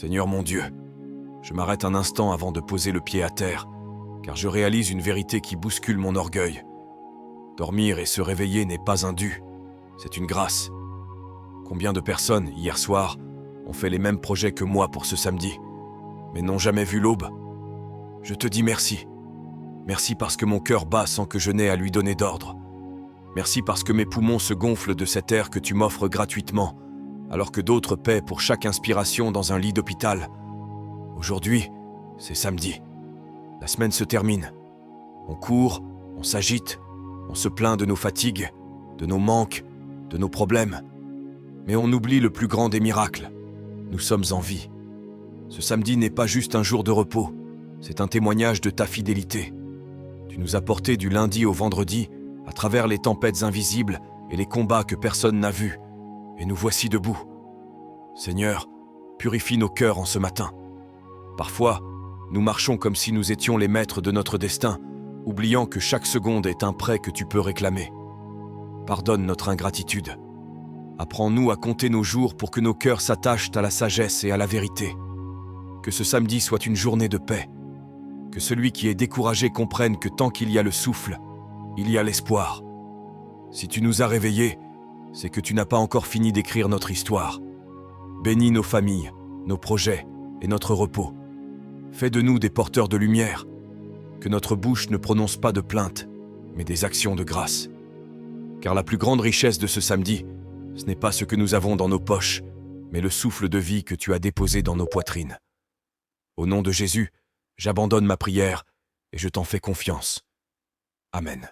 Seigneur mon Dieu, je m'arrête un instant avant de poser le pied à terre, car je réalise une vérité qui bouscule mon orgueil. Dormir et se réveiller n'est pas un dû, c'est une grâce. Combien de personnes, hier soir, ont fait les mêmes projets que moi pour ce samedi, mais n'ont jamais vu l'aube? Je te dis merci. Merci parce que mon cœur bat sans que je n'aie à lui donner d'ordre. Merci parce que mes poumons se gonflent de cet air que tu m'offres gratuitement, alors que d'autres paient pour chaque inspiration dans un lit d'hôpital. Aujourd'hui, c'est samedi. La semaine se termine. On court, on s'agite, on se plaint de nos fatigues, de nos manques, de nos problèmes. Mais on oublie le plus grand des miracles. Nous sommes en vie. Ce samedi n'est pas juste un jour de repos, c'est un témoignage de ta fidélité. Tu nous as portés du lundi au vendredi, à travers les tempêtes invisibles et les combats que personne n'a vus, et nous voici debout. Seigneur, purifie nos cœurs en ce matin. Parfois, nous marchons comme si nous étions les maîtres de notre destin, oubliant que chaque seconde est un prêt que tu peux réclamer. Pardonne notre ingratitude. Apprends-nous à compter nos jours pour que nos cœurs s'attachent à la sagesse et à la vérité. Que ce samedi soit une journée de paix. Que celui qui est découragé comprenne que tant qu'il y a le souffle, il y a l'espoir. Si tu nous as réveillés, c'est que tu n'as pas encore fini d'écrire notre histoire. Bénis nos familles, nos projets et notre repos. Fais de nous des porteurs de lumière. Que notre bouche ne prononce pas de plaintes, mais des actions de grâce. Car la plus grande richesse de ce samedi, ce n'est pas ce que nous avons dans nos poches, mais le souffle de vie que tu as déposé dans nos poitrines. Au nom de Jésus, j'abandonne ma prière et je t'en fais confiance. Amen.